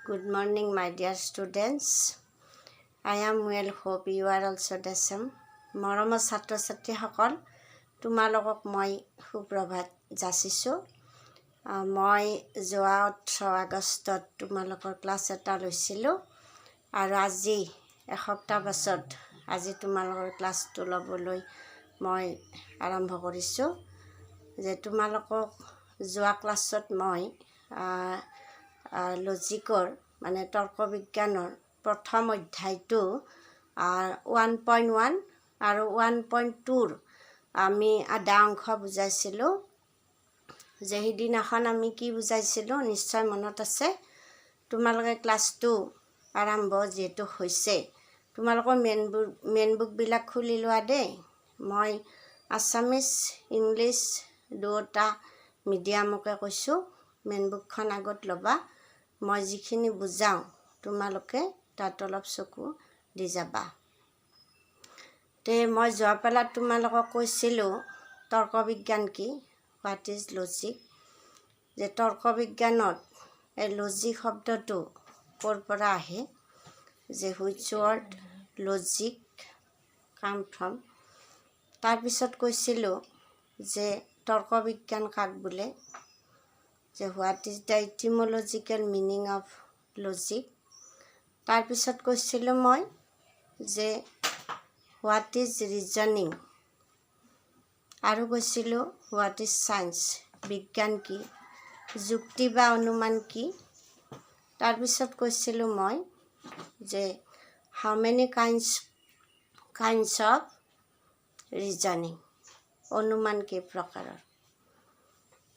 Good morning, my dear students. I am well. Hope you are also the same. মৰমৰ ছাত্ৰ ছাত্ৰীসকল, তোমালোকক মই সুপ্ৰভাত যাচিছোঁ। মই যোৱা 18 আগষ্টত তোমালোকৰ ক্লাছ এটা লৈছিলোঁ আৰু আজি এসপ্তাহ পাছত আজি তোমালোকৰ ক্লাছটো ল'বলৈ মই আৰম্ভ কৰিছোঁ। যে তোমালোকক যোৱা ক্লাছত মই লজিকৰ মানে তৰ্ক বিজ্ঞানৰ প্ৰথম অধ্যায়টো 1.1 আৰু 1.2ৰ আমি আধা অংশ বুজাইছিলোঁ। যে সেইদিনাখন আমি কি বুজাইছিলোঁ নিশ্চয় মনত আছে। তোমালোকে ক্লাছটো আৰম্ভ যিহেতু হৈছে, তোমালোকৰ মেইন বুকবিলাক খুলি লোৱা দেই। মই আছামিজ ইংলিছ দুটা মিডিয়ামকে কৈছোঁ, মেইন বুকখন আগত ল'বা। মই যিখিনি বুজাওঁ তোমালোকে তাত অলপ চকু দি যাবা। তে মই যোৱা পেলাত তোমালোকক কৈছিলোঁ তৰ্ক বিজ্ঞান কি, হোৱাট ইজ লজিক। যে তৰ্ক বিজ্ঞানত এই লজিক শব্দটো ক'ৰ পৰা আহে, যে which word logic come from. তাৰপিছত কৈছিলোঁ যে তৰ্ক বিজ্ঞান কাক বোলে, যে what is the etymological meaning of logic. তাৰপিছত কৈছিলোঁ মই যে হোৱাট ইজ ৰিজনিং, আৰু কৈছিলোঁ হোৱাট ইজ ছায়েন্স, বিজ্ঞান কি, যুক্তি বা অনুমান কি। তাৰপিছত কৈছিলোঁ মই যে হাউ মেনি কাইণ্ডছ অফ ৰিজনিং, অনুমান কেই প্ৰকাৰৰ।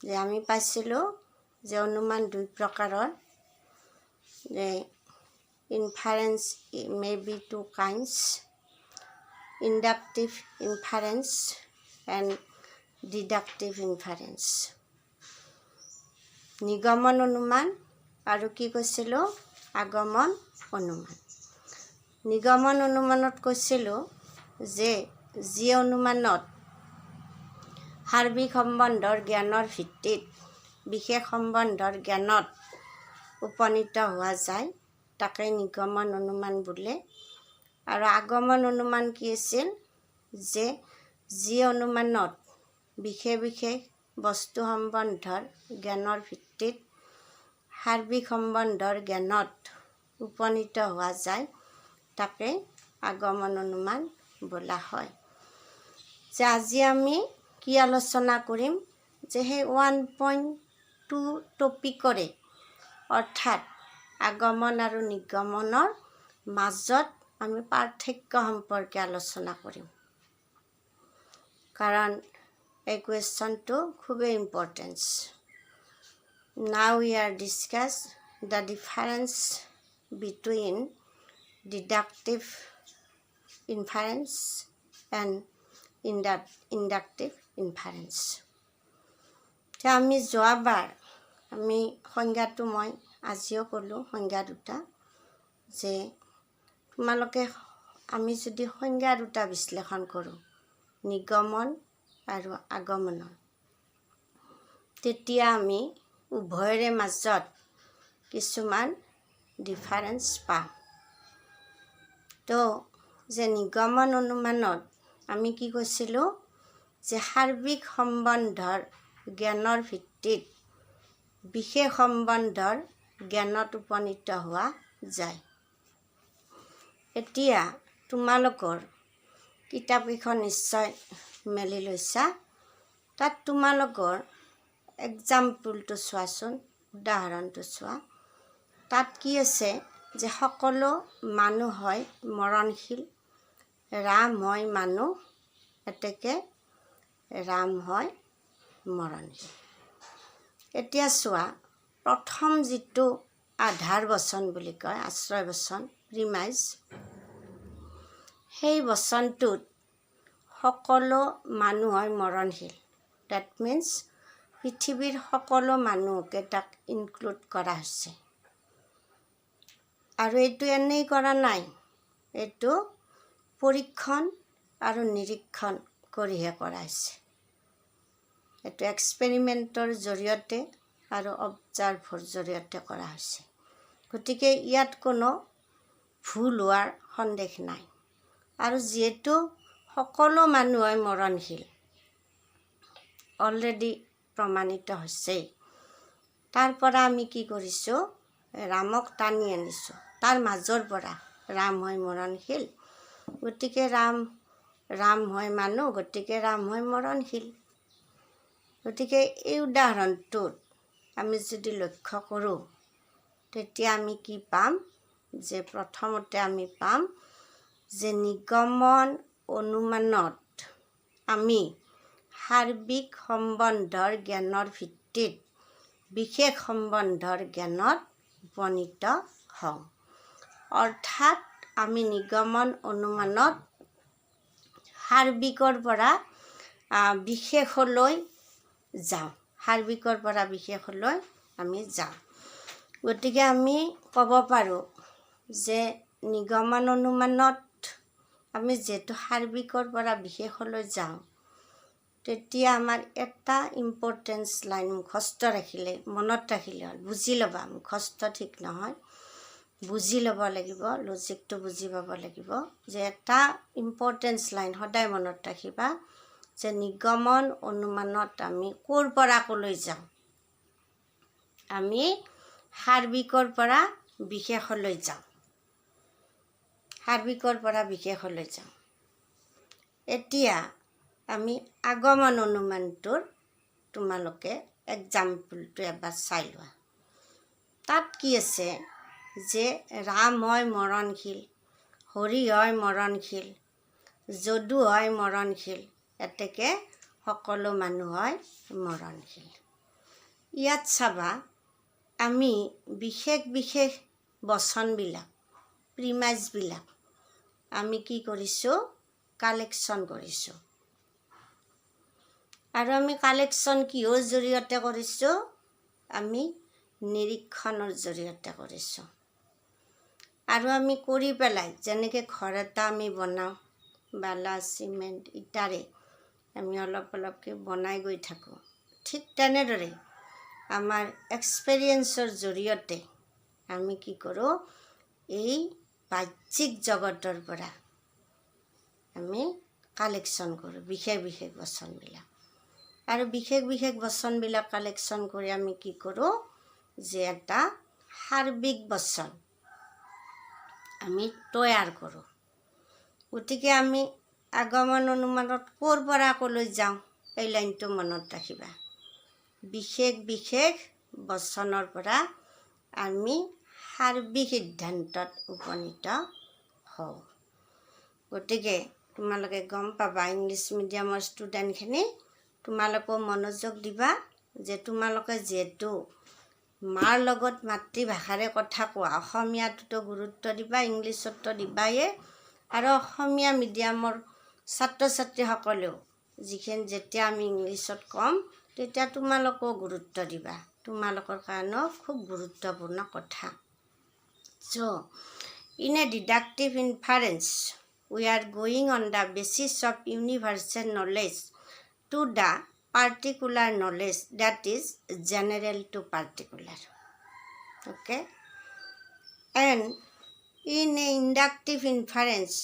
যে আমি পাইছিলোঁ যে অনুমান 2 প্ৰকাৰৰ, যে inference may be 2 kinds, inductive inference and deductive inference. নিগমন অনুমান আৰু কি কৈছিলোঁ আগমন অনুমান। নিগমন অনুমানত কৈছিলোঁ যে যি অনুমানত সাৰ্বিক সম্বন্ধৰ জ্ঞানৰ ভিত্তিত বিশেষ সম্বন্ধৰ জ্ঞানত উপনীত হোৱা যায় তাকে নিগমন অনুমান বোলে। আৰু আগমন অনুমান কি আছিল, যে যি অনুমানত বিশেষ বস্তু সম্বন্ধৰ জ্ঞানৰ ভিত্তিত সাৰ্বিক সম্বন্ধৰ জ্ঞানত উপনীত হোৱা যায় তাকে আগমন অনুমান বোলা হয়। যে আজি আমি কি আলোচনা কৰিম, যে সেই 1.2 টপিকৰে অৰ্থাৎ আগমন আৰু নিগমনৰ মাজত আমি পাৰ্থক্য সম্পৰ্কে আলোচনা কৰিম। কাৰণ এই কুৱেশ্যনটো খুবেই important. Now we are discuss the difference between deductive inference and inductive inference. আমি যোৱাবাৰ আমি সংজ্ঞাটো মই আজিও ক'লোঁ, সংজ্ঞা দুটা। যে তোমালোকে আমি যদি সংজ্ঞা দুটা বিশ্লেষণ কৰোঁ, নিগমন আৰু আগমনৰ, তেতিয়া আমি উভয়ৰে মাজত কিছুমান ডিফাৰেঞ্চ পাম। তো যে নিগমন অনুমানত আমি কি কৈছিলোঁ, যে সাৰ্বিক সম্বন্ধৰ জ্ঞানৰ ভিত্তিত বিশেষ সম্বন্ধৰ জ্ঞানত উপনীত হোৱা যায়। এতিয়া তোমালোকৰ কিতাপকেইখন নিশ্চয় মেলি লৈছা, তাত তোমালোকৰ এক্সাম্পলটো চোৱাচোন, উদাহৰণটো চোৱা। তাত কি আছে, যে সকলো মানুহ হয় মৰণশীল, ৰাম হয় মানুহ, এতেকে ৰাম হয় মৰণশীল। এতিয়া চোৱা, প্ৰথম যিটো আধাৰ বচন বুলি কয়, আশ্ৰয় বচন প্ৰিমাইজ, সেই বচনটোত সকলো মানুহ হয় মৰণশীল। ডেট মিনছ পৃথিৱীৰ সকলো মানুহকে তাক ইনক্লুড কৰা হৈছে। আৰু এইটো এনেই কৰা নাই, এইটো পৰীক্ষণ আৰু নিৰীক্ষণ কৰিহে কৰা হৈছে। এইটো এক্সপেৰিমেণ্টৰ জৰিয়তে আৰু অবজাৰ্ভৰ জৰিয়তে কৰা হৈছে। গতিকে ইয়াত কোনো ভুল হোৱাৰ সন্দেহ নাই। আৰু যিহেতু সকলো মানুহই মৰণশীল অলৰেডি প্ৰমাণিত হৈছেই, তাৰ পৰা আমি কি কৰিছোঁ, ৰামক টানি আনিছোঁ। তাৰ মাজৰ পৰা ৰাম হয় মৰণশীল, গতিকে ৰাম হয় মানুহ, গতিকে ৰাম হয় মৰণশীল। গতিকে এই উদাহৰণটোত আমি যদি লক্ষ্য কৰোঁ, তেতিয়া আমি কি পাম, যে প্ৰথমতে আমি পাম যে নিগমন অনুমানত আমি সাৰ্বিক সম্বন্ধৰ জ্ঞানৰ ভিত্তিত বিশেষ সম্বন্ধৰ জ্ঞানত উপনীত হওঁ। অৰ্থাৎ আমি নিগমন অনুমানত সাৰ্বিকৰ পৰা বিশেষলৈ যাওঁ, সাৰ্বিকৰ পৰা বিশেষলৈ আমি যাওঁ। গতিকে আমি ক'ব পাৰোঁ যে নিগমন অনুমানত আমি যিহেতু সাৰ্বিকৰ পৰা বিশেষলৈ যাওঁ, তেতিয়া আমাৰ এটা ইম্পৰ্টেঞ্চ লাইন মুখস্থ ৰাখিলে, মনত ৰাখিলে হ'ল, বুজি ল'বা, মুখস্থ ঠিক নহয়, বুজি ল'ব লাগিব, লজিকটো বুজি পাব লাগিব, যে এটা ইম্পৰ্টেঞ্চ লাইন সদায় মনত ৰাখিবা, যে নিগমন অনুমানত আমি ক'ৰ পৰা ক'লৈ যাওঁ, আমি সাৰ্বিকৰ পৰা বিশেষলৈ যাওঁ, সাৰ্বিকৰ পৰা বিশেষলৈ যাওঁ। এতিয়া আমি আগমন অনুমানটোৰ তোমালোকে এক্সাম্পলটো এবাৰ চাই লোৱা। তাত কি আছে, যে ৰাম হয় মৰণশীল, হৰি হয় মৰণশীল, যদু হয় মৰণশীল, এতেকে সকলো মানুহ হয় মৰণশীল। ইয়াত চাবা, আমি বিশেষ বিশেষ বচনবিলাক, প্ৰিমাইজবিলাক আমি কি কৰিছোঁ, কালেকশ্যন কৰিছোঁ। আৰু আমি কালেকশ্যন কিহৰ জৰিয়তে কৰিছোঁ, আমি নিৰীক্ষণৰ জৰিয়তে কৰিছোঁ। আৰু আমি কৰি পেলাই, যেনেকৈ ঘৰ এটা আমি বনাওঁ, বালা চিমেণ্ট ইটাৰে আমি অলপ অলপকৈ বনাই গৈ থাকোঁ, ঠিক তেনেদৰে আমাৰ এক্সপেৰিয়েঞ্চৰ জৰিয়তে আমি কি কৰোঁ, এই বাহ্যিক জগতৰ পৰা আমি কালেকশ্যন কৰোঁ বিশেষ বিশেষ বচনবিলাক। আৰু বিশেষ বিশেষ বচনবিলাক কালেকশ্যন কৰি আমি কি কৰোঁ, যে এটা সাৰ্বিক বচন আমি তৈয়াৰ কৰোঁ। গতিকে আমি আগমন অনুমানত ক'ৰ পৰা ক'লৈ যাওঁ, এই লাইনটো মনত ৰাখিবা। বিশেষ বিশেষ বচনৰ পৰা আমি সাৰ্বিক সিদ্ধান্তত উপনীত হওঁ। গতিকে তোমালোকে গম পাবা, ইংলিছ মিডিয়ামৰ ষ্টুডেণ্টখিনি তোমালোকেও মনোযোগ দিবা, যে তোমালোকে যিহেতু মাৰ লগত মাতৃভাষাৰে কথা কোৱা, অসমীয়াটোতো গুৰুত্ব দিবা, ইংলিছতো দিবায়ে। আৰু অসমীয়া মিডিয়ামৰ ছাত্ৰ ছাত্ৰীসকলেও যেতিয়া আমি ইংলিছত ক'ম, তেতিয়া তোমালোকেও গুৰুত্ব দিবা, তোমালোকৰ কাৰণেও খুব গুৰুত্বপূৰ্ণ কথা। So' in a deductive inference we are going on the basis of universal knowledge to the particular knowledge that is general to particular. Okay? And in a inductive inference,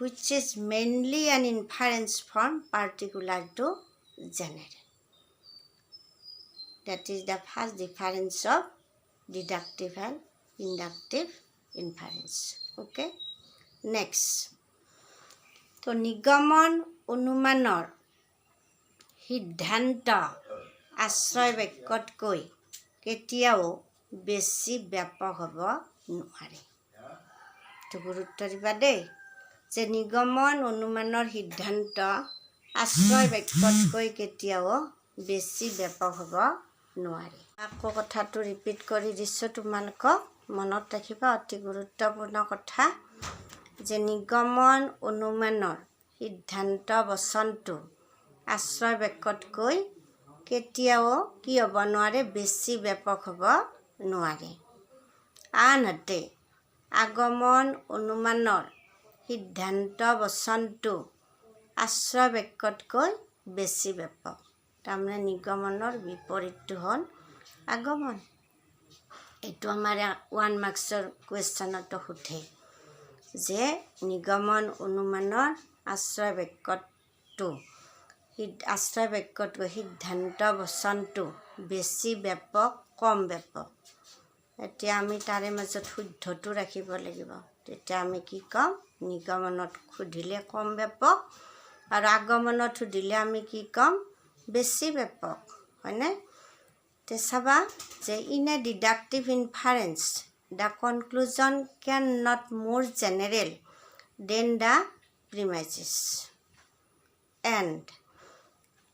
which is mainly an inference from particular to general. That is the first difference of deductive and inductive inference. Okay? Next. তো নিগমন অনুমানৰ সিদ্ধান্ত আশ্ৰয় বাক্যতকৈ কেতিয়াও বেছি ব্যাপক হ'ব নোৱাৰে। তো গুৰুত্ব দিবা দেই, যে নিগমন অনুমানৰ সিদ্ধান্ত আশ্ৰয় বাক্যতকৈ কেতিয়াও বেছি ব্যাপক হ'ব নোৱাৰে। আকৌ কথাটো ৰিপিট কৰি দিছোঁ, তোমালোকক মনত ৰাখিবা, অতি গুৰুত্বপূৰ্ণ কথা, যে নিগমন অনুমানৰ সিদ্ধান্ত বচনটো আশ্ৰয় বাক্যতকৈ কেতিয়াও কি হ'ব নোৱাৰে, বেছি ব্যাপক হ'ব নোৱাৰে। আনহাতে আগমন অনুমানৰ সিদ্ধান্ত বচনটো আশ্ৰয় বাক্যতকৈ বেছি ব্যাপক। তাৰমানে নিগমনৰ বিপৰীতটো হ'ল আগমন। এইটো আমাৰ 1 মাৰ্কছৰ কুৱেশ্যনতো সোধে যে নিগমন অনুমানৰ আশ্ৰয় বাক্যটো সিদ্ধান্ত বচনটো বেছি ব্যাপক কম ব্যাপক। এতিয়া আমি তাৰে মাজত শুদ্ধটো ৰাখিব লাগিব। তেতিয়া আমি কি ক'ম? নিগমনত সুধিলে কম ব্যাপক আৰু আগমনত সুধিলে আমি কি ক'ম? বেছি ব্যাপক, হয়নে? তে চাবা যে in a deductive inference the conclusion can not more general than the premises and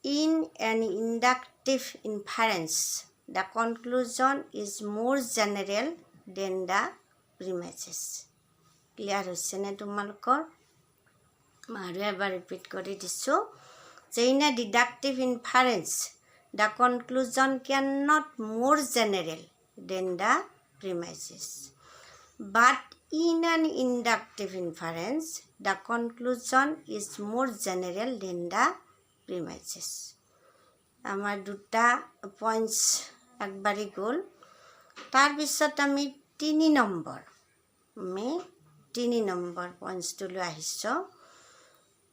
in an inductive inference the conclusion is more general than the premises. Clear হৈছেনে তোমালোকৰ? মই আৰু এবাৰ ৰিপিট কৰি দিছোঁ যে in a deductive inference the conclusion cannot more general than the premises. But in an inductive inference, the conclusion is more general than the premises. আমাৰ দুটা পইণ্টছ একবাৰেই গ'ল। তাৰপিছত আমি 3 নম্বৰ পইণ্টছটোলৈ আহিছোঁ।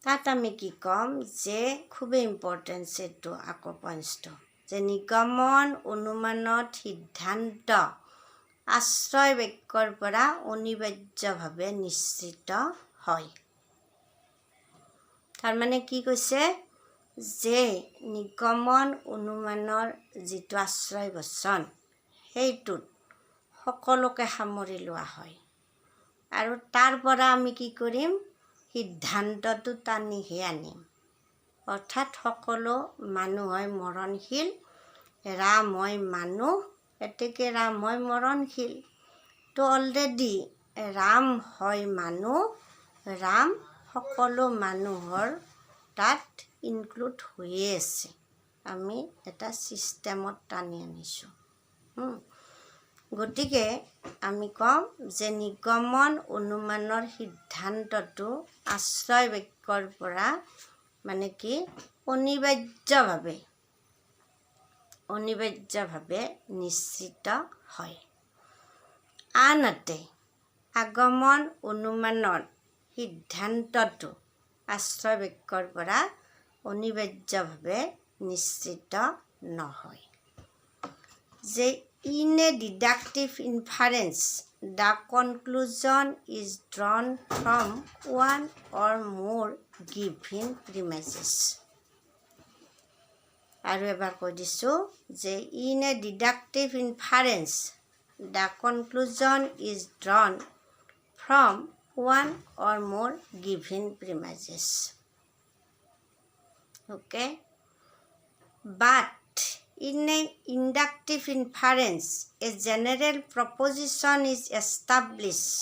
তাত আমি কি ক'ম যে খুবেই ইম্পৰ্টেণ্ট এইটো আকৌ পইণ্টছটো যে নিগমন অনুমানত সিদ্ধান্ত আশ্ৰয় বাক্যৰ পৰা অনিবাৰ্যভাৱে নিশ্চিত হয়। তাৰমানে কি কৈছে যে নিগমন অনুমানৰ যিটো আশ্ৰয় বচন সেইটোত সকলোকে সামৰি লোৱা হয় আৰু তাৰ পৰা আমি কি কৰিম? সিদ্ধান্তটো টানিহে আনিম। অৰ্থাৎ সকলো মানুহ হয় মৰণশীল, ৰাম হয় মানুহ, এতেকে ৰাম হয় মৰণশীল। তো অলৰেডি ৰাম হয় মানুহ, ৰাম সকলো মানুহৰ তাত ইনক্লুড হৈয়ে আছে। আমি এটা ছিষ্টেমত টানি আনিছোঁ। গতিকে আমি ক'ম যে নিগমন অনুমানৰ সিদ্ধান্তটো আশ্ৰয় বাক্যৰ পৰা মানে কি অনিবাৰ্যভাৱে নিশ্চিত হয়। আনহাতে আগমন অনুমানৰ সিদ্ধান্তটো আশ্ৰয় বাক্যৰ পৰা অনিবাৰ্যভাৱে নিশ্চিত নহয়। যে in a deductive inference, the conclusion is drawn from one or more given premises. আৰু এবাৰ কৈ দিছোঁ যে in a deductive inference, the conclusion is drawn from one or more given premises. Okay? But in a inductive inference, a general proposition is established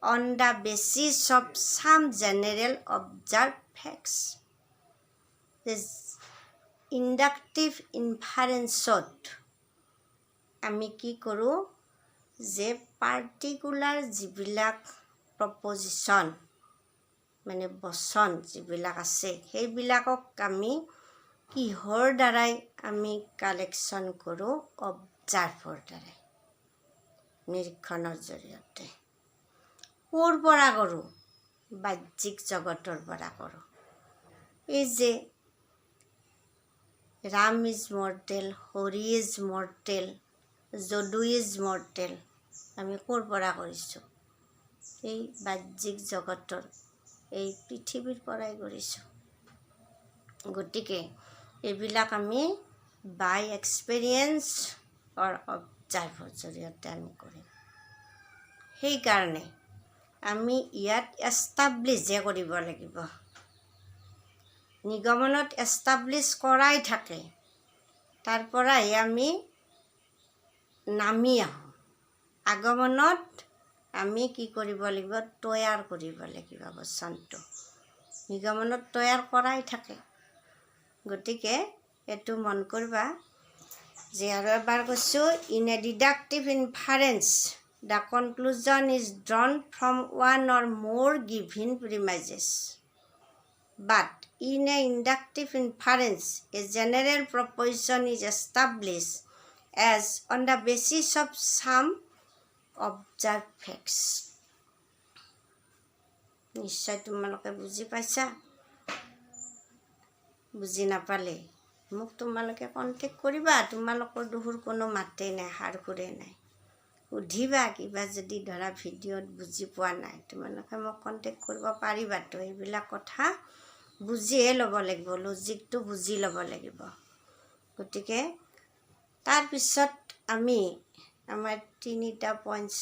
on the basis of some general observed facts. This inductive inference-ত আমি কি কৰোঁ যে particular যিবিলাক preposition মানে বচন যিবিলাক আছে সেইবিলাকক আমি কিহৰ দ্বাৰাই আমি কালেকশ্যন কৰোঁ? অবজাৰ্ভৰ দ্বাৰাই, নিৰীক্ষণৰ জৰিয়তে। ক'ৰ পৰা কৰোঁ? বাহ্যিক জগতৰ পৰা কৰোঁ। এই যে Ram is mortal, Hari is mortal, Jadu is mortal, আমি ক'ৰ পৰা কৰিছোঁ? এই বাহ্যিক জগতৰ এই পৃথিৱীৰ পৰাই কৰিছোঁ। গতিকে এইবিলাক আমি বাই এক্সপেৰিয়েঞ্চ অৰ অবজাৰ্ভৰ জৰিয়তে আমি কৰিম। সেইকাৰণে আমি ইয়াত এষ্টাব্লিছহে কৰিব লাগিব। নিগমনত এষ্টাব্লিছ কৰাই থাকে, তাৰ পৰাই আমি নামি আহোঁ। আগমনত আমি কি কৰিব লাগিব? তৈয়াৰ কৰিব লাগিব বচনটো। নিগমনত তৈয়াৰ কৰাই থাকে। গতিকে এইটো মন কৰিবা যে আৰু এবাৰ কৈছোঁ in a deductive inference the conclusion is drawn from one or more given premises but in a inductive inference a general proposition is establish as on the basis of some observed facts. নিশ্চয় তোমালোকে বুজি পাইছা। বুজি নাপালে মোক তোমালোকে contact কৰিবা। তোমালোকৰ দুহুৰ কোনো মাতেই নাই, সাৰ সুৰে নাই। সুধিবা কিবা যদি ধৰা ভিডিঅ'ত বুজি পোৱা নাই, তোমালোকে মোক কণ্টেক্ট কৰিব পাৰিবাতো। এইবিলাক কথা বুজিয়ে ল'ব লাগিব, লজিকটো বুজি ল'ব লাগিব। গতিকে তাৰপিছত আমি আমাৰ 3টা পইণ্টছ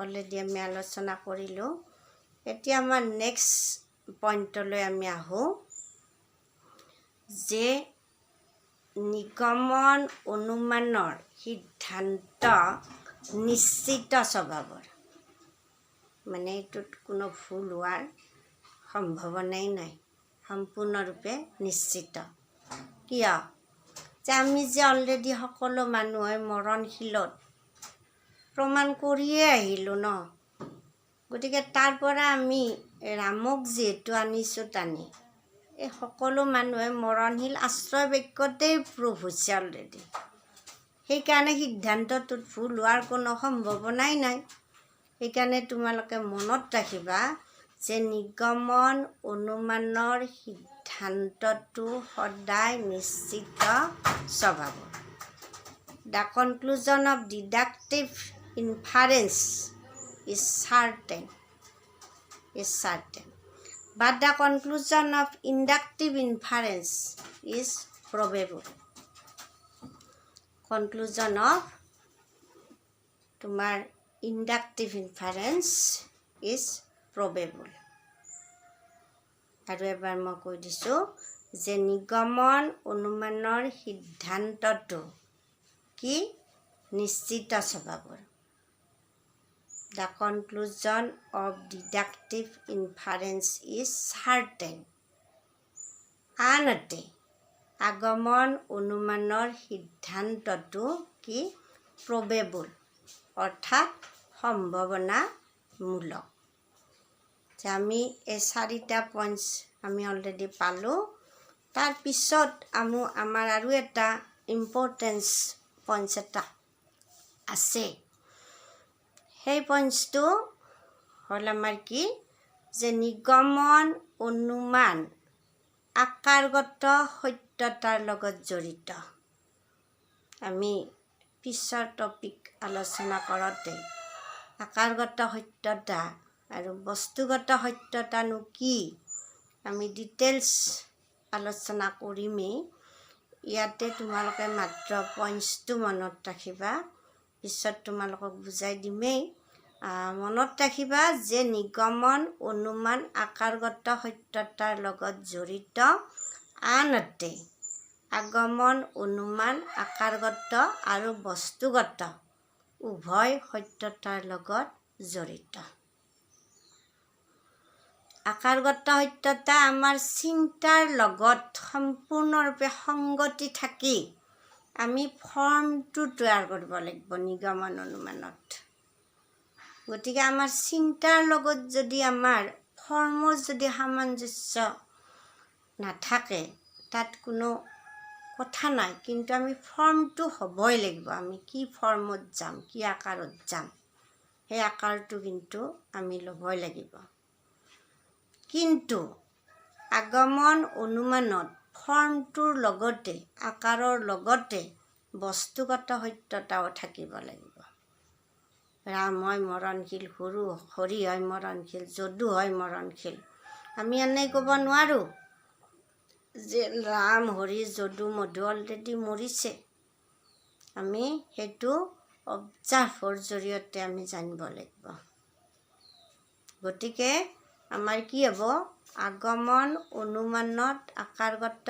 অলৰেডি আমি আলোচনা কৰিলোঁ। এতিয়া আমাৰ নেক্সট পইণ্টলৈ আমি আহোঁ যে নিগমন অনুমানৰ সিদ্ধান্ত নিশ্চিত স্বভাৱৰ, মানে এইটোত কোনো ভুল হোৱাৰ সম্ভাৱনাই নাই, সম্পূৰ্ণৰূপে নিশ্চিত। কিয়? যে আমি যে অলৰেডি সকলো মানুহে মৰণশীলত প্ৰমাণ কৰিয়ে আহিলোঁ ন। গতিকে তাৰ পৰা আমি ৰামক যিহেতু আনিছোঁ টানি, এই সকলো মানুহে মৰণশীল আশ্ৰয় বাক্যতেই প্ৰুফ হৈছে অলৰেডি। সেইকাৰণে সিদ্ধান্তটোত ভুল হোৱাৰ কোনো সম্ভাৱনাই নাই। সেইকাৰণে তোমালোকে মনত ৰাখিবা যে নিগমন অনুমানৰ সিদ্ধান্তটো সদায় নিশ্চিত স্বভাৱৰ। The conclusion of deductive inference is certain, but the conclusion of inductive inference is probable. Conclusion of তোমাৰ inductive inference is probable. আৰু এবাৰ মই কৈ দিছোঁ যে নিগমন অনুমানৰ সিদ্ধান্তটো কি? নিশ্চিত স্বভাৱৰ। The conclusion of deductive inference is certain. আনহাতে আগমন অনুমানৰ সিদ্ধান্তটো কি? probable, অৰ্থাৎ সম্ভাৱনামূলক। যে আমি এই 4টা পইণ্টছ আমি অলৰেডি পালোঁ। তাৰপিছত আমাৰ আৰু এটা ইম্পৰ্টেঞ্চ পইণ্টছ এটা আছে। সেই পইণ্টছটো হ'ল আমাৰ কি? যে নিগমন অনুমান আকাৰগত সত্যতাৰ লগত জড়িত। আমি পিছৰ টপিক আলোচনা কৰোঁতে আকাৰগত সত্যতা আৰু বস্তুগত সত্যতানো কি আমি ডিটেইলছ আলোচনা কৰিমেই। ইয়াতে তোমালোকে মাত্ৰ পইণ্টছটো মনত ৰাখিবা, পিছত তোমালোকক বুজাই দিমেই। মনত ৰাখিবা যে নিগমন অনুমান আকাৰগত সত্যতাৰ লগত জড়িত, আনহাতে আগমন অনুমান আকাৰগত আৰু বস্তুগত উভয় সত্যতাৰ লগত জড়িত। আকাৰগত সত্যতা আমাৰ চিন্তাৰ লগত সম্পূৰ্ণৰূপে সংগতি থাকি আমি ফৰ্মটো তৈয়াৰ কৰিব লাগিব নিগমন অনুমানত। গতিকে আমাৰ চিন্তাৰ লগত যদি আমাৰ ফৰ্মৰ যদি সামঞ্জস্য নাথাকে, তাত কোনো কথা নাই, কিন্তু আমি ফৰ্মটো হ'বই লাগিব। আমি কি ফৰ্মত যাম, কি আকাৰত যাম, সেই আকাৰটো কিন্তু আমি ল'বই লাগিব। কিন্তু আগমন অনুমানত ফৰ্মটোৰ লগতে আকাৰৰ লগতে বস্তুগত সত্যতাও থাকিব লাগিব। ৰাম হয় মৰণশীল, হৰি হয় মৰণশীল, যদু হয় মৰণশীল। আমি এনেই ক'ব নোৱাৰোঁ যে ৰাম, হৰি, যদু, মধু অলৰেডি মৰিছে। আমি সেইটো অবজাৰ্ভৰ জৰিয়তে আমি জানিব লাগিব। গতিকে আমাৰ কি হ'ব? আগমন অনুমানত আকাৰগত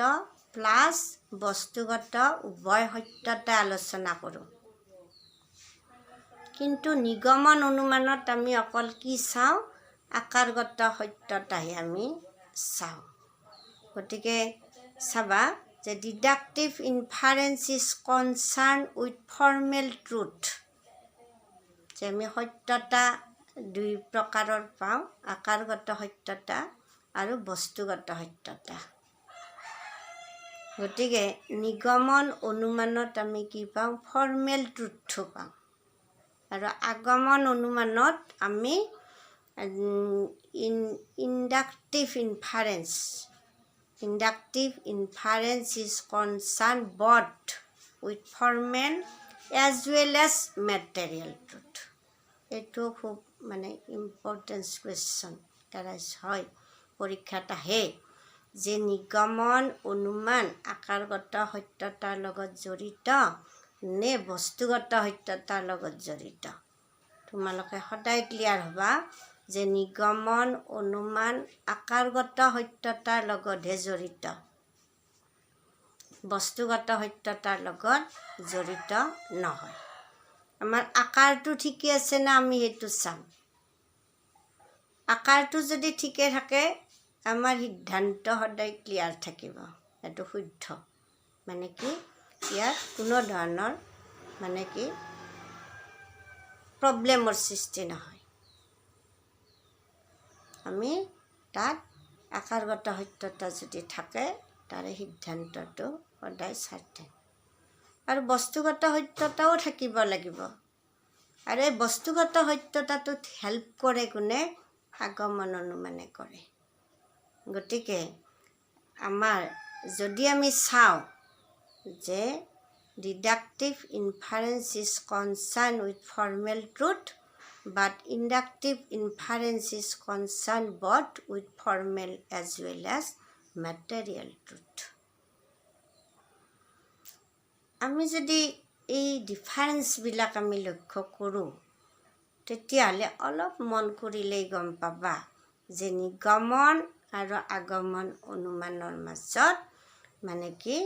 প্লাছ বস্তুগত উভয় সত্যতা আলোচনা কৰোঁ। কিন্তু নিগমন অনুমানত আমি অকল কি চাওঁ? আকাৰগত সত্যতাহে আমি চাওঁ। গতিকে চাবা যে deductive inference is concerned with formal truth. যে আমি সত্যতা 2 প্ৰকাৰৰ পাওঁ, আকাৰগত সত্যতা আৰু বস্তুগত সত্যতা। গতিকে নিগমন অনুমানত আমি কি পাওঁ ফৰ্মেল ট্ৰুথটো পাওঁ আৰু আগমন অনুমানত আমি inductive inference is concerned both with formal as well as material truth. এইটো খুব মানে ইম্পৰ্টেঞ্চ কুৱেশ্যন এৰাইজ হয়, পৰীক্ষাত আহে যে নিগমন অনুমান আকাৰগত সত্যতাৰ লগত জড়িত নে বস্তুগত সত্যতাৰ লগত জড়িত। তোমালোকে সদায় ক্লিয়াৰ হ'বা যে নিগমন অনুমান আকাৰগত সত্যতাৰ লগতহে জড়িত, বস্তুগত সত্যতাৰ লগত জড়িত নহয়। আমাৰ আকাৰটো ঠিকে আছে না আমি সেইটো চাম। আকাৰটো যদি ঠিকে থাকে আমাৰ সিদ্ধান্ত সদায় ক্লিয়াৰ থাকিব, এইটো শুদ্ধ। মানে কি ইয়াত কোনো ধৰণৰ মানে কি প্ৰব্লেমৰ সৃষ্টি নহয়। আমি তাত আকাৰগত সত্যতা যদি থাকে তাৰে সিদ্ধান্তটো সদায় স্বাৰ্থক আৰু বস্তুগত সত্যতাও থাকিব লাগিব। আৰু এই বস্তুগত সত্যতাটোত হেল্প কৰে কোনে? আগমন অনুমানে কৰে। গতিকে আমাৰ যদি আমি চাওঁ যে deductive inference is concerned with formal truth but inductive inference is concerned both with formal as well as material truth. আমি যদি এই ডিফাৰেঞ্চবিলাক আমি লক্ষ্য কৰোঁ তেতিয়াহ'লে অলপ মন কৰিলেই গম পাবা যে নিগমন আৰু আগমন অনুমানৰ মাজত মানে কি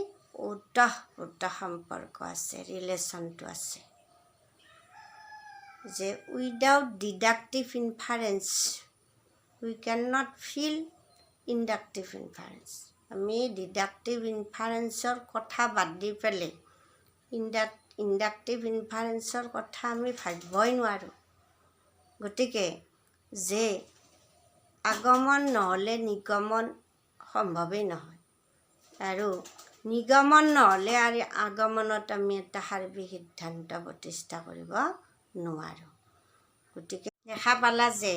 ওতঃপ্ৰোত সম্পৰ্ক আছে, ৰিলেশ্যনটো আছে। যে without deductive inference we can not feel inductive inference. আমি ডিডাক্টিভ ইনফাৰেঞ্চৰ কথা বাদ দি পেলাই ইণ্ডাক্টিভ ইনফাৰেঞ্চৰ কথা আমি ভাবিবই নোৱাৰোঁ। গতিকে যে আগমন নহ'লে নিগমন সম্ভৱেই নহয় আৰু নিগমন নহ'লে আৰু আগমনত আমি এটা সাৰ্বিক সিদ্ধান্ত প্ৰতিষ্ঠা কৰিব নোৱাৰোঁ। গতিকে দেখা পালা যে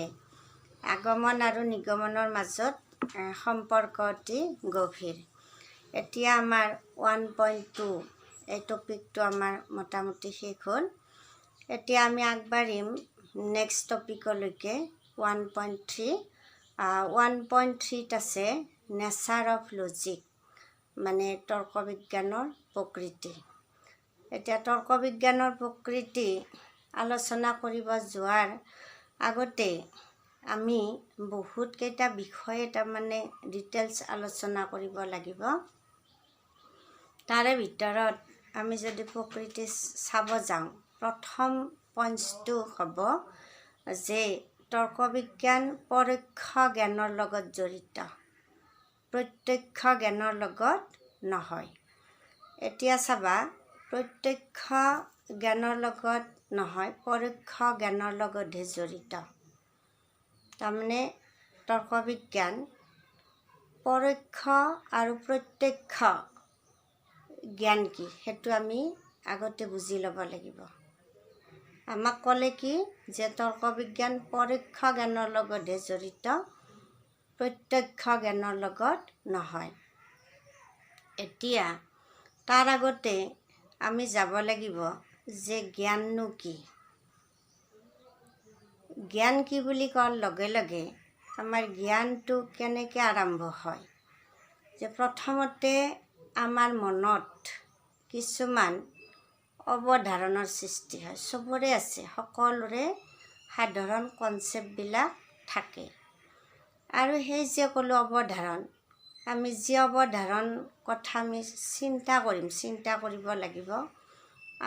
আগমন আৰু নিগমনৰ মাজত সম্পৰ্ক অতি গভীৰ। এতিয়া আমাৰ 1.2 এই টপিকটো আমাৰ মোটামুটি শেষ হ'ল। এতিয়া আমি আগবাঢ়িম নেক্সট টপিকলৈকে 1.3। 1.3ত আছে নেচাৰ অফ লজিক, মানে তৰ্ক বিজ্ঞানৰ প্ৰকৃতি। এতিয়া তৰ্ক বিজ্ঞানৰ প্ৰকৃতি আলোচনা কৰিব যোৱাৰ আগতে আমি বহুতকেইটা বিষয়ে তাৰমানে ডিটেইলছ আলোচনা কৰিব লাগিব। তাৰে ভিতৰত আমি যদি প্ৰকৃতি চাব যাওঁ প্ৰথম পইণ্টটো হ'ব যে তৰ্ক বিজ্ঞান পৰোক্ষ জ্ঞানৰ লগত জড়িত, প্ৰত্যক্ষ জ্ঞানৰ লগত নহয়। এতিয়া চাবা প্ৰত্যক্ষ জ্ঞানৰ লগত নহয়, পৰোক্ষ জ্ঞানৰ লগতহে জড়িত। তাৰমানে তৰ্ক বিজ্ঞান পৰোক্ষ আৰু প্ৰত্যক্ষ জ্ঞান কি সেইটো আমি আগতে বুজি ল'ব লাগিব। আমাক ক'লে কি যে তৰ্ক বিজ্ঞান পৰোক্ষ জ্ঞানৰ লগতহে জড়িত, প্ৰত্যক্ষ জ্ঞানৰ লগত নহয়। এতিয়া তাৰ আগতে আমি যাব লাগিব যে জ্ঞাননো কি। জ্ঞান কি বুলি কোৱাৰ লগে লগে আমাৰ জ্ঞানটো কেনেকৈ আৰম্ভ হয়, যে প্ৰথমতে আমাৰ মনত কিছুমান অৱধাৰণৰ সৃষ্টি হয়। চবৰে আছে, সকলোৰে সাধাৰণ কনচেপ্টবিলাক থাকে। আৰু সেই যে ক'লোঁ অৱধাৰণ, আমি যি অৱধাৰণ কথা আমি চিন্তা কৰিব লাগিব।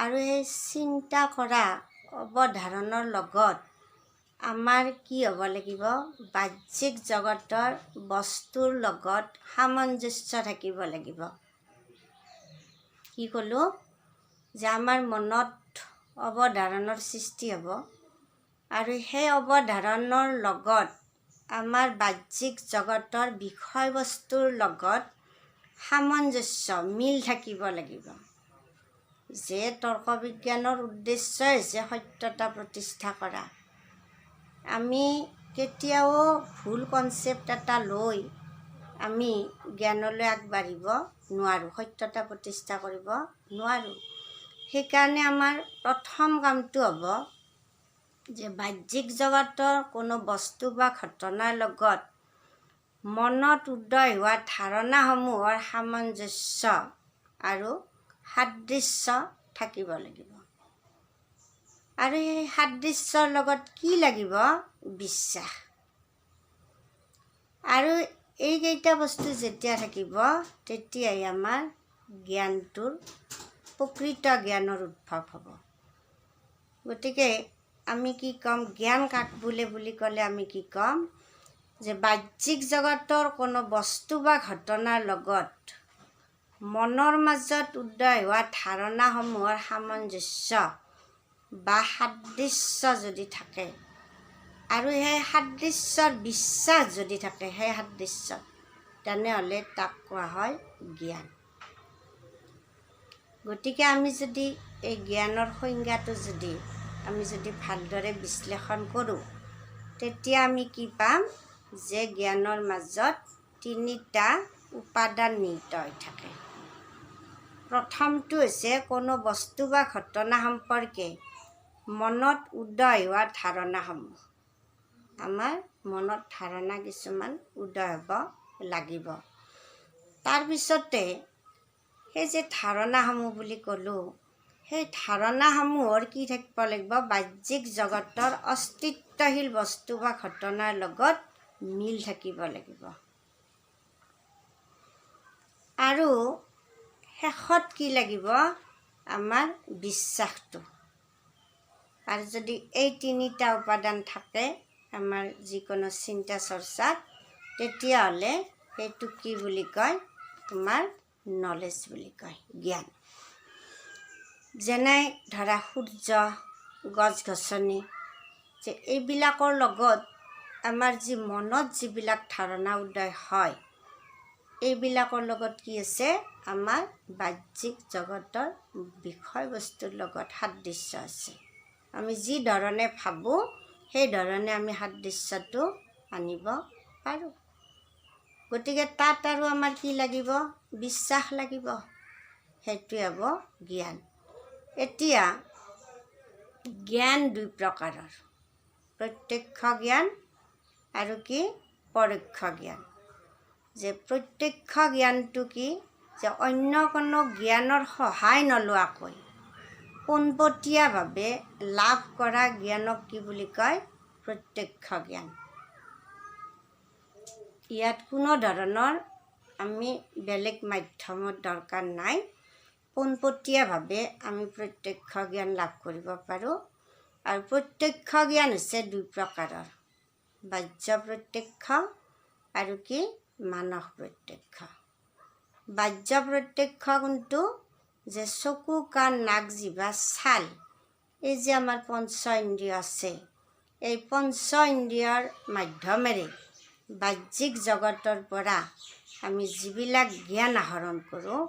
আৰু সেই চিন্তা কৰা অৱধাৰণৰ লগত আমাৰ কি হ'ব লাগিব, বাহ্যিক জগতৰ বস্তুৰ লগত সামঞ্জস্য থাকিব লাগিব। কি ক'লোঁ যে আমাৰ মনত অৱধাৰণৰ সৃষ্টি হ'ব আৰু সেই অৱধাৰণৰ লগত আমাৰ বাহ্যিক জগতৰ বিষয়বস্তুৰ লগত সামঞ্জস্য মিল থাকিব লাগিব। যে তৰ্ক বিজ্ঞানৰ উদ্দেশ্য হৈছে সত্যতা প্ৰতিষ্ঠা কৰা। আমি কেতিয়াও ভুল কনচেপ্ট এটা লৈ আমি জ্ঞানলৈ আগবাঢ়িব নোৱাৰোঁ, সত্যতা প্ৰতিষ্ঠা কৰিব নোৱাৰোঁ। সেইকাৰণে আমাৰ প্ৰথম কামটো হ'ব যে বাহ্যিক জগতৰ কোনো বস্তু বা ঘটনাৰ লগত মনত উদয় হোৱা ধাৰণাসমূহৰ সামঞ্জস্য আৰু সাদৃশ্য থাকিব লাগিব। আৰু এই সাদৃশ্যৰ লগত কি লাগিব? বিশ্বাস। আৰু এইকেইটা বস্তু যেতিয়া থাকিব তেতিয়াই আমাৰ জ্ঞানটোৰ প্ৰকৃত জ্ঞানৰ উদ্ভৱ হ'ব। গতিকে আমি কি ক'ম? জ্ঞান কাক বোলে বুলি ক'লে আমি কি ক'ম? যে বাহ্যিক জগতৰ কোনো বস্তু বা ঘটনাৰ লগত মনৰ মাজত উদয় হোৱা ধাৰণাসমূহৰ সামঞ্জস্য বা সাদৃশ্য যদি থাকে আৰু সেই সাদৃশ্যৰ বিশ্বাস যদি থাকে, সেই সাদৃশ্য, তেনেহ'লে তাক কোৱা হয় জ্ঞান। গতিকে আমি যদি এই জ্ঞানৰ সংজ্ঞাটো আমি যদি ভালদৰে বিশ্লেষণ কৰোঁ, তেতিয়া আমি কি পাম? যে জ্ঞানৰ মাজত তিনিটা উপাদান নিহিত হৈ থাকে। প্ৰথমটো হৈছে কোনো বস্তু বা ঘটনা সম্পৰ্কে মনত উদয় হোৱা ধাৰণাসমূহ। আমাৰ মনত ধাৰণা কিছুমান উদয় হ'ব লাগিব। তাৰপিছতে সেই যে ধাৰণাসমূহ বুলি ক'লোঁ, সেই ধাৰণাসমূহৰ কি থাকিব লাগিব? বাহ্যিক জগতৰ অস্তিত্বশীল বস্তু বা ঘটনাৰ লগত মিল থাকিব লাগিব। আৰু শেষত কি লাগিব? আমাৰ বিশ্বাসটো। আৰু যদি এই তিনিটা উপাদান থাকে আমাৰ যিকোনো চিন্তা চৰ্চাত, তেতিয়াহ'লে সেইটো কি বুলি কয়? তোমাৰ নলেজ বুলি কয়, জ্ঞান। যেনে ধৰা সূৰ্য, গছ গছনি, যে এইবিলাকৰ লগত আমাৰ যি মনত যিবিলাক ধাৰণা উদয় হয়, এইবিলাকৰ লগত কি আছে? আমাৰ বাহ্যিক জগতৰ বিষয়বস্তুৰ লগত সাদৃশ্য আছে। আমি যি ধৰণে ভাবোঁ সেই ধৰণে আমি সাদৃশ্যটো আনিব পাৰোঁ। গতিকে তাত আৰু আমাৰ কি লাগিব? বিশ্বাস লাগিব। সেইটোৱে হ'ব জ্ঞান। এতিয়া জ্ঞান দুই প্ৰকাৰৰ, প্ৰত্যক্ষ জ্ঞান আৰু কি? পৰোক্ষ জ্ঞান। যে প্ৰত্যক্ষ জ্ঞানটো কি? যে অন্য কোনো জ্ঞানৰ সহায় নোলোৱাকৈ পোনপটীয়াভাৱে লাভ কৰা জ্ঞানক কি বুলি কয়? প্ৰত্যক্ষ জ্ঞান। ইয়াত কোনো ধৰণৰ আমি বেলেগ মাধ্যমৰ দৰকাৰ নাই। পোনপটীয়াভাৱে আমি প্ৰত্যক্ষ জ্ঞান লাভ কৰিব পাৰোঁ। আৰু প্ৰত্যক্ষ জ্ঞান হৈছে দুই প্ৰকাৰৰ, বাহ্য প্ৰত্যক্ষ আৰু কি? মানস প্ৰত্যক্ষ। বাহ্য প্ৰত্যক্ষ কোনটো? যে চকু, কাণ, নাক, জিভা, ছাল, এই যে আমাৰ পঞ্চ ইন্দ্ৰিয় আছে, এই পঞ্চ ইন্দ্ৰিয়ৰ মাধ্যমেৰে বাহ্যিক জগতৰ পৰা আমি যিবিলাক জ্ঞান আহৰণ কৰোঁ,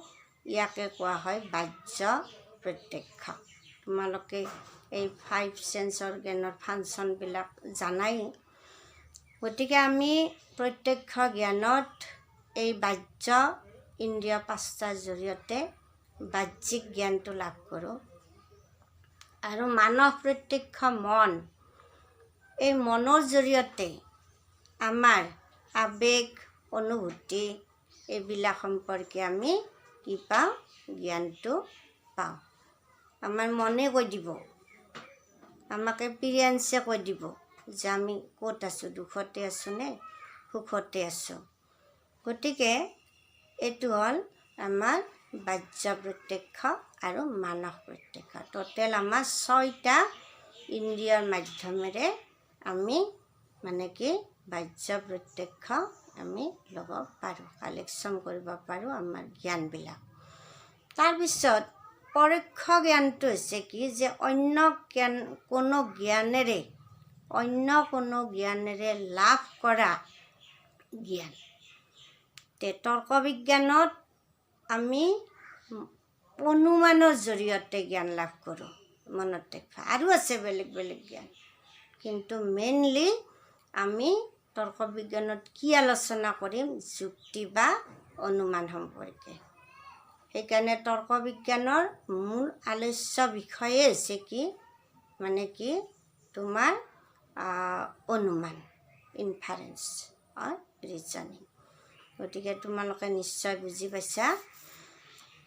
ইয়াকে কোৱা হয় বাহ্য প্ৰত্যক্ষ। তোমালোকে এই 5 সেন্স অৰ্গেনৰ ফাংচনবিলাক জানাই। গতিকে আমি প্ৰত্যক্ষ জ্ঞানত এই বাহ্য ইন্দ্ৰিয় 5টাৰ জৰিয়তে বাহ্যিক জ্ঞানটো লাভ কৰোঁ। আৰু মানস প্ৰত্যক্ষ মন, এই মনৰ জৰিয়তে আমাৰ আবেগ, অনুভূতি এইবিলাক সম্পৰ্কে আমি কি পাওঁ? জ্ঞানটো পাওঁ। আমাৰ মনে কৈ দিব, আমাক এপিৰিয়েঞ্চে কৈ দিব যে আমি ক'ত আছোঁ, দুখতে আছোঁ নে সুখতে আছোঁ। গতিকে এইটো হ'ল আমাৰ বাহ্য প্ৰত্যক্ষ আৰু মানস প্ৰত্যক্ষ। টোটেল আমাৰ 6টা ইন্দ্ৰিয়ৰ মাধ্যমেৰে আমি মানে কি? বাহ্য প্ৰত্যক্ষ আমি ল'ব পাৰোঁ, কালেকশ্যন কৰিব পাৰোঁ আমাৰ জ্ঞানবিলাক। তাৰপিছত পৰোক্ষ জ্ঞানটো হৈছে কি? যে অন্য কোনো জ্ঞানেৰে লাভ কৰা জ্ঞান। তৰ্ক বিজ্ঞানত আমি অনুমানৰ জৰিয়তে জ্ঞান লাভ কৰোঁ মনত ৰাখিবা আৰু আছে বেলেগ বেলেগ জ্ঞান কিন্তু মেইনলি আমি তৰ্ক বিজ্ঞানত কি আলোচনা কৰিম যুক্তি বা অনুমান সম্পৰ্কে সেইকাৰণে তৰ্ক বিজ্ঞানৰ মূল আলোচ্য বিষয়ে হৈছে কি মানে কি তোমাৰ অনুমান ইনফাৰেন্স অৰ ৰিজনিং গতিকে তোমালোকে নিশ্চয় বুজি পাইছা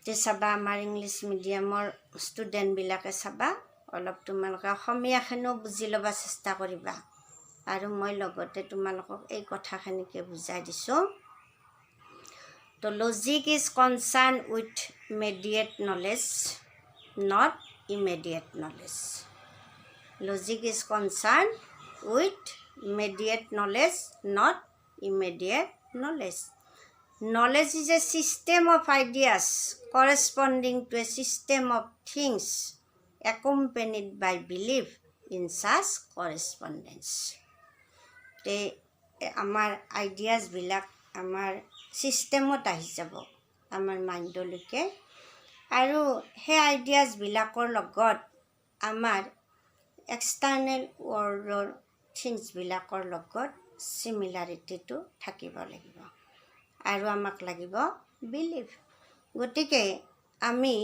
যে চাবা আমাৰ ইংলিছ মিডিয়ামৰ ষ্টুডেণ্টবিলাকে চাবা অলপ তোমালোকে অসমীয়াখিনিও বুজি ল'ব চেষ্টা কৰিবা আৰু মই লগতে তোমালোকক এই কথাখিনিকে বুজাই দিছোঁ তো logic is concerned with immediate knowledge not immediate knowledge logic is concerned with immediate knowledge not immediate knowledge. Knowledge is a system of ideas corresponding to a system of things accompanied by belief in such correspondence. তে আমাৰ আইডিয়াছবিলাক আমাৰ ছিষ্টেমত আহি যাব আমাৰ মাইণ্ডলৈকে আৰু সেই আইডিয়াছবিলাকৰ লগত আমাৰ এক্সটাৰ্নেল ৱৰ্ল্ডৰ থিংছবিলাকৰ লগত সিমিলাৰিটিটো থাকিব লাগিব আৰু আমাক লাগিব বিলিভ গতিকে আমি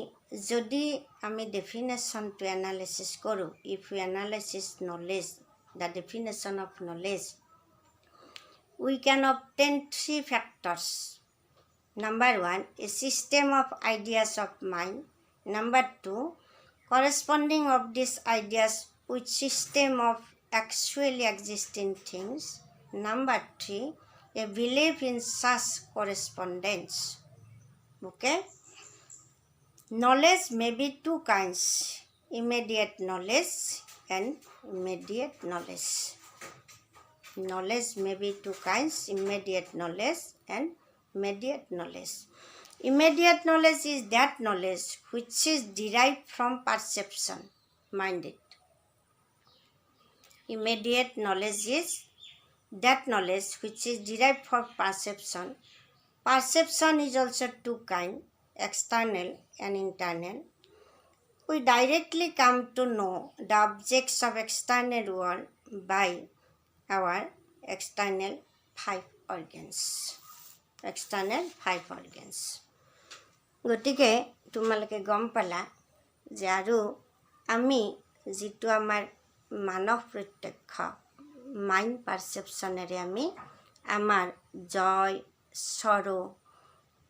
যদি আমি ডেফিনেশ্যনটো এনালাইচিছ কৰোঁ if you analysis knowledge the definition of knowledge we can obtain 3 factors number 1 a system of ideas of mind number 2 corresponding of these ideas with system of actually existing things number 3 a belief in such correspondence okay knowledge may be two kinds immediate knowledge and immediate knowledge knowledge may be two kinds immediate knowledge and immediate knowledge immediate knowledge is that knowledge which is derived from perception mind it immediate knowledge is that knowledge which is derived from perception. Perception is also two kinds, external and internal. We directly come to know the objects of external world by our external 5 organs. External 5 organs. গতিকে তোমালোকে গম পালা যে আৰু আমি যিটো আমাৰ মানৱ প্ৰত্যক্ষ মাইণ্ড পাৰচেপশ্যনেৰে আমি আমাৰ জয় সৰো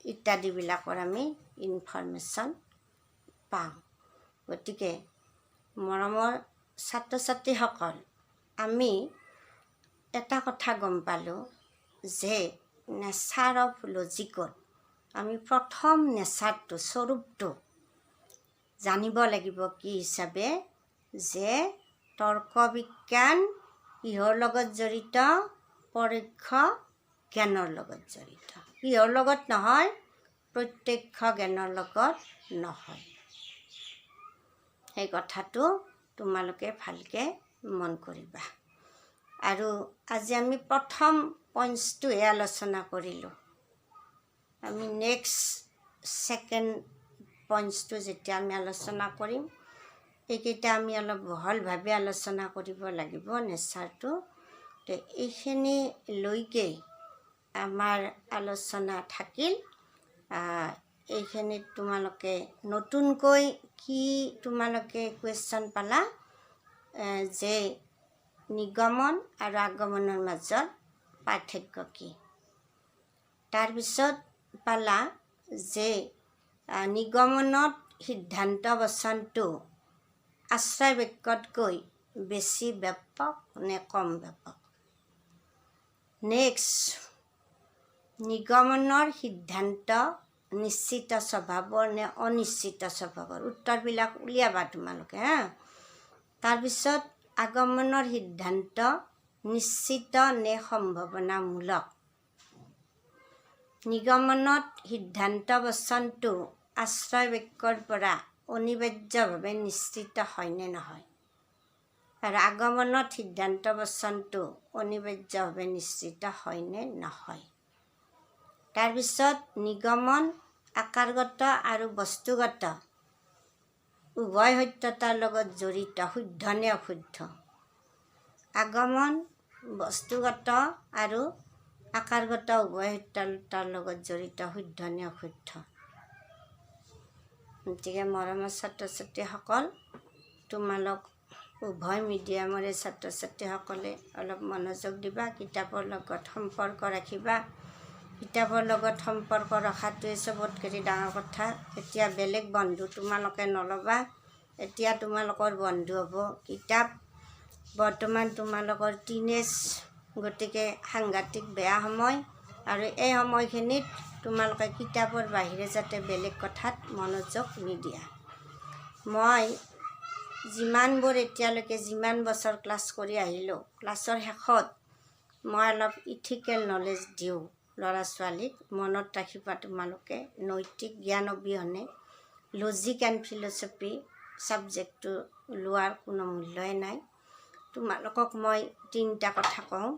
ইত্যাদিবিলাকৰ আমি ইনফৰমেশ্যন পাওঁ গতিকে মৰমৰ ছাত্ৰ ছাত্ৰীসকল আমি এটা কথা গম পালোঁ যে নেচাৰ অফ লজিকত আমি প্ৰথম নেচাৰটো স্বৰূপটো জানিব লাগিব কি হিচাপে যে তৰ্ক বিজ্ঞান ইহৰ লগত জড়িত পৰোক্ষ জ্ঞানৰ লগত জড়িত ইহৰ লগত নহয় প্ৰত্যক্ষ জ্ঞানৰ লগত নহয় এই কথাটো তোমালোকে ভালকৈ মন কৰিবা আৰু আজি আমি প্ৰথম পইণ্টছটোহে আলোচনা কৰিলোঁ আমি নেক্সট ছেকেণ্ড পইণ্টছটো যেতিয়া আমি আলোচনা কৰিম এইকেইটা আমি অলপ বহলভাৱে আলোচনা কৰিব লাগিব নেচাৰটো তো এইখিনি লৈকে আমাৰ আলোচনা থাকিল এইখিনিত তোমালোকে নতুনকৈ কি তোমালোকে কুৱেশ্যন পালা যে নিগমন আৰু আগমনৰ মাজত পাৰ্থক্য কি তাৰপিছত পালা যে নিগমনত সিদ্ধান্ত বচনটো আশ্ৰয় বাক্যতকৈ বেছি ব্যাপক নে কম ব্যাপক নেক্সট নিগমনৰ সিদ্ধান্ত নিশ্চিত স্বভাৱৰ নে অনিশ্চিত স্বভাৱৰ উত্তৰবিলাক উলিয়াবা তোমালোকে হা তাৰপিছত আগমনৰ সিদ্ধান্ত নিশ্চিত নে সম্ভাৱনামূলক নিগমনত সিদ্ধান্ত বচনটো আশ্ৰয় বাক্যৰ পৰা অনিবাৰ্যভাৱে নিশ্চিত হয়নে নহয় আৰু আগমনত সিদ্ধান্ত বচনটো অনিবাৰ্যভাৱে নিশ্চিত হয়নে নহয় তাৰপিছত নিগমন আকাৰগত আৰু বস্তুগত উভয় সত্যতাৰ লগত জড়িত, শুদ্ধ নে অশুদ্ধ? আগমন বস্তুগত আৰু আকাৰগত উভয় সত্যতাৰ লগত জড়িত, শুদ্ধ নে অশুদ্ধ? গতিকে মৰমৰ ছাত্ৰ ছাত্ৰীসকল, তোমালোক উভয় মিডিয়ামৰে ছাত্ৰ ছাত্ৰীসকলে অলপ মনোযোগ দিবা, কিতাপৰ লগত সম্পৰ্ক ৰাখিবা। কিতাপৰ লগত সম্পৰ্ক ৰখাটোৱে চবতকৈ ডাঙৰ কথা। এতিয়া বেলেগ বন্ধু তোমালোকে নল'বা, এতিয়া তোমালোকৰ বন্ধু হ'ব কিতাপ। বৰ্তমান তোমালোকৰ টিনেজ, গতিকে সাংঘাতিক বেয়া সময়, আৰু এই সময়খিনিত তোমালোকে কিতাপৰ বাহিৰে যাতে বেলেগ কথাত মনোযোগ নিদিয়া। মই যিমান বছৰ ক্লাছ কৰি আহিলোঁ, ক্লাছৰ শেষত মই অলপ ইথিকেল নলেজ দিওঁ ল'ৰা ছোৱালীক। মনত ৰাখিবা তোমালোকে, নৈতিক জ্ঞান অবিহনে লজিক এণ্ড ফিলচফি ছাবজেক্টটো লোৱাৰ কোনো মূল্যই নাই। তোমালোকক মই 3টা কথা কওঁ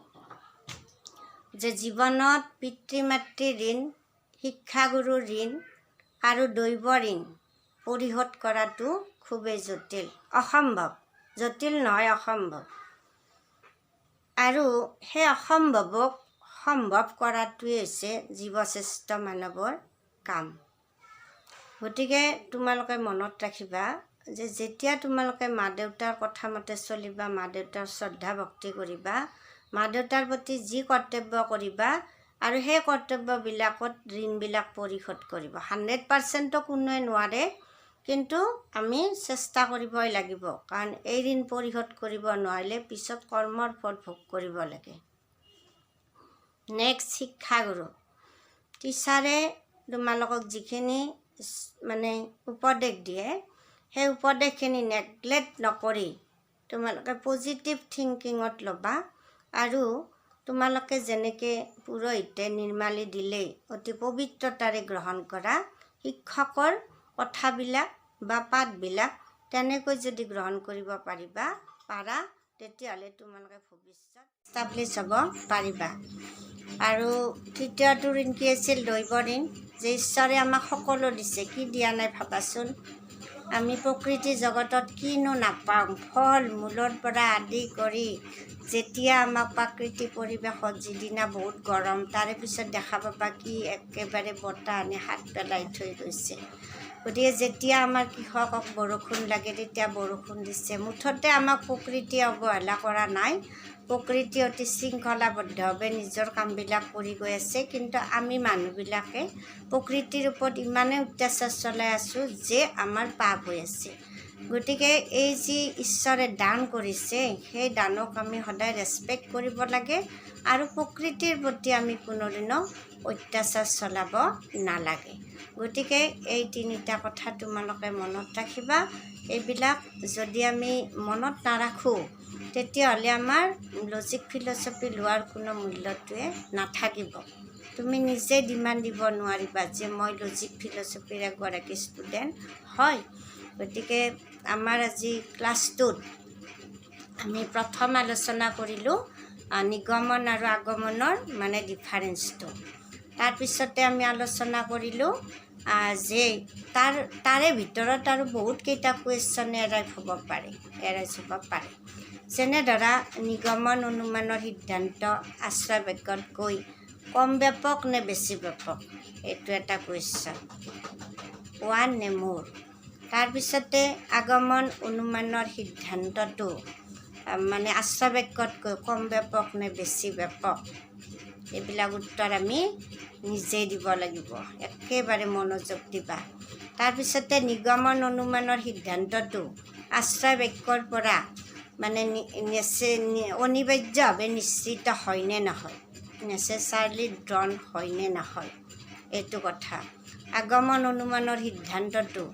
যে জীৱনত পিতৃ মাতৃৰ ঋণ, শিক্ষাগুৰুৰ ঋণ আৰু দৈৱ ঋণ পৰিশোধ কৰাটো খুবেই জটিল, অসম্ভৱ। জটিল নহয়, অসম্ভৱ। আৰু সেই অসম্ভৱক সম্ভৱ কৰাটোৱে হৈছে জীৱশ্ৰেষ্ঠ মানৱৰ কাম। গতিকে তোমালোকে মনত ৰাখিবা যে যেতিয়া তোমালোকে মা দেউতাৰ কথা মতে চলিবা, মা দেউতাৰ শ্ৰদ্ধা ভক্তি কৰিবা, মা দেউতাৰ প্ৰতি যি কৰ্তব্য কৰিবা, আৰু সেই কৰ্তব্যবিলাকত ঋণবিলাক পৰিশোধ কৰিব। 100% কোনোৱে নোৱাৰে, কিন্তু আমি চেষ্টা কৰিবই লাগিব, কাৰণ এই ঋণ পৰিশোধ কৰিব নোৱাৰিলে পিছত কৰ্মৰ ফল ভোগ কৰিব লাগে। নেক্সট, শিক্ষাগুৰু। টিচাৰে তোমালোকক যিখিনি উপদেশ দিয়ে, সেই উপদেশখিনি নেগলেক্ট নকৰি তোমালোকে পজিটিভ থিংকিঙত ল'বা। আৰু তোমালোকে যেনেকৈ পুৰোহিতে নিৰ্মালি দিলেই অতি পবিত্ৰতাৰে গ্ৰহণ কৰা, শিক্ষকৰ কথাবিলাক বা পাঠবিলাক তেনেকৈ যদি গ্ৰহণ কৰিব পাৰা, তেতিয়াহ'লে তোমালোকে ভৱিষ্যত এষ্টাব্লিছ হ'ব পাৰিবা। আৰু 3টো ঋণ কি আছিল? দৈৱ ঋণ। যে ঈশ্বৰে আমাক সকলো দিছে, কি দিয়া নাই ভাবাচোন। আমি প্ৰকৃতি জগতত কিনো নাপাওঁ, ফল মূলৰ পৰা আদি কৰি। যেতিয়া আমাক প্ৰাকৃতিক পৰিৱেশত যিদিনা বহুত গৰম, তাৰে পিছত দেখা পাবা কি একেবাৰে বতাহ আনি হাত পেলাই থৈ গৈছে। গতিকে যেতিয়া আমাৰ কৃষকক বৰষুণ লাগে, তেতিয়া বৰষুণ দিছে। মুঠতে আমাক প্ৰকৃতিয়ে অৱহেলা কৰা নাই, প্ৰকৃতি অতি শৃংখলাবদ্ধভাৱে নিজৰ কামবিলাক কৰি গৈ আছে। কিন্তু আমি মানুহবিলাকে প্ৰকৃতিৰ ওপৰত ইমানেই অত্যাচাৰ চলাই আছোঁ যে আমাৰ পাপ হৈ আছে। গতিকে এই যি ঈশ্বৰে দান কৰিছে, সেই দানক আমি সদায় ৰেচপেক্ট কৰিব লাগে, আৰু প্ৰকৃতিৰ প্ৰতি আমি কোনোদিনো অত্যাচাৰ চলাব নালাগে। গতিকে এই 3টা কথা তোমালোকে মনত ৰাখিবা। এইবিলাক যদি আমি মনত নাৰাখোঁ, তেতিয়াহ'লে আমাৰ লজিক ফিলচফি লোৱাৰ কোনো মূল্যটোৱে নাথাকিব। তুমি নিজে ডিমাণ্ড দিব নোৱাৰিবা যে মই লজিক ফিলচফিৰ এগৰাকী ষ্টুডেণ্ট হয়। গতিকে আমাৰ আজি ক্লাছটোত আমি প্ৰথম আলোচনা কৰিলোঁ নিগমন আৰু আগমনৰ ডিফাৰেঞ্চটো। তাৰপিছতে আমি আলোচনা কৰিলোঁ যে তাৰে ভিতৰত আৰু বহুতকেইটা কুৱেশ্যন এৰাইজ হ'ব পাৰে। যেনে ধৰা, নিগমন অনুমানৰ সিদ্ধান্ত আশ্ৰয় বাক্যতকৈ কম ব্যাপক নে বেছি ব্যাপক? এইটো এটা কুৱেশ্যন, ওৱান নে মোৰ। তাৰপিছতে আগমন অনুমানৰ সিদ্ধান্তটো আশ্ৰয় বাক্যতকৈ কম ব্যাপক নে বেছি ব্যাপক? এইবিলাক উত্তৰ আমি নিজেই দিব লাগিব, একেবাৰে মনোযোগ দিবা। তাৰপিছতে নিগমন অনুমানৰ সিদ্ধান্তটো আশ্ৰয় বাক্যৰ পৰা অনিবাৰ্যভাৱে নিশ্চিত হয়নে নহয়, নেচেচাৰলি ড্ৰন হয়নে নহয়, এইটো কথা। আগমন অনুমানৰ সিদ্ধান্তটো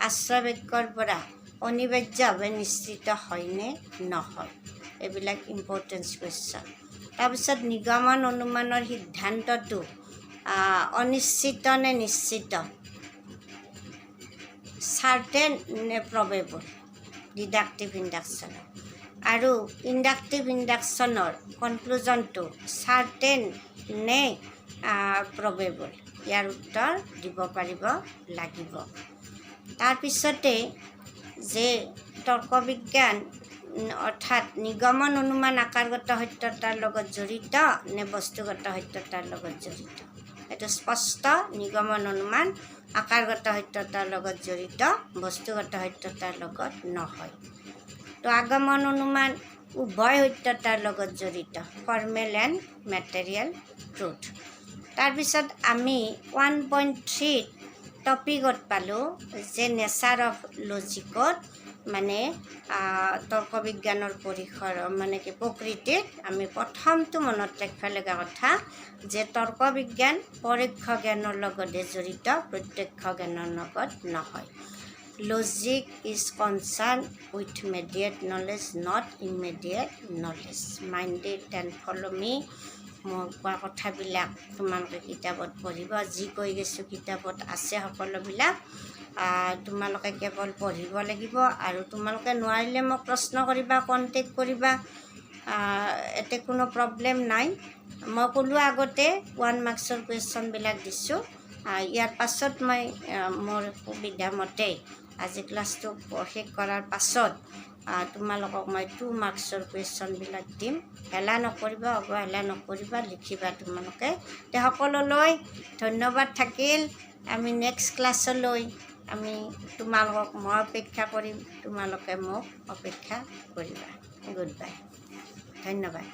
আশ্ৰয় বাক্যৰ পৰা অনিবাৰ্যভাৱে নিশ্চিত হয়নে নহয়, এইবিলাক ইম্পৰ্টেঞ্চ কুৱেশ্যন। তাৰপিছত নিগমন অনুমানৰ সিদ্ধান্তটো অনিশ্চিত নে নিশ্চিত, চাৰ্টেন নে প্ৰবেবল, ডিডাক্টিভ ইণ্ডাকশ্যনৰ। আৰু ইণ্ডাক্টিভ ইণ্ডাকশ্যনৰ কনক্লুজনটো চাৰ্টেন নে প্ৰবেবল, ইয়াৰ উত্তৰ দিব পাৰিব লাগিব। তাৰপিছতে যে তৰ্ক বিজ্ঞান অৰ্থাৎ নিগমন অনুমান আকাৰগত সত্যতাৰ লগত জড়িত নে বস্তুগত সত্যতাৰ লগত জড়িত, এইটো স্পষ্ট। নিগমন অনুমান আকাৰগত সত্যতাৰ লগত জড়িত, বস্তুগত সত্যতাৰ লগত নহয়। তো আগমন অনুমান উভয় সত্যতাৰ লগত জড়িত, ফৰ্মেল এণ্ড মেটেৰিয়েল ট্ৰুথ। তাৰপিছত আমি 1.3 টপিকত পালোঁ যে নেচাৰ অফ লজিকত মানে তৰ্ক বিজ্ঞানৰ পৰিসৰ মানে কি প্ৰকৃতিত আমি প্ৰথমটো মনত ৰাখিব লগা কথা যে তৰ্ক বিজ্ঞান পৰোক্ষ জ্ঞানৰ লগতে জড়িত, প্ৰত্যক্ষ জ্ঞানৰ লগত নহয়। Logic is concerned with immediate knowledge, not immediate knowledge. Mind it and follow' me. মই কোৱা কথাবিলাক তোমালোকে কিতাপত পঢ়িব, যি কৈ গৈছোঁ কিতাপত আছে সকলোবিলাক। তোমালোকে কেৱল পঢ়িব লাগিব আৰু তোমালোকে নোৱাৰিলে মোক প্ৰশ্ন কৰিবা, কণ্টেক্ট কৰিবা, এতে কোনো প্ৰব্লেম নাই। মই ক'লোঁ আগতে 1 মাৰ্কছৰ কুৱেশ্যনবিলাক দিছোঁ। ইয়াৰ পাছত মই মোৰ সুবিধা মতে আজি ক্লাছটো শেষ কৰাৰ পাছত তোমালোকক মই 2 মাৰ্কছৰ কুৱেশ্যনবিলাক দিম। হেলা নকৰিবা, অৱহেলা নকৰিবা, লিখিবা তোমালোকে। তে সকলোলৈ ধন্যবাদ থাকিল। আমি নেক্সট ক্লাছলৈ আমি তোমালোকক মই অপেক্ষা কৰিম, তোমালোকে মোক অপেক্ষা কৰিবা। গুড বাই, ধন্যবাদ।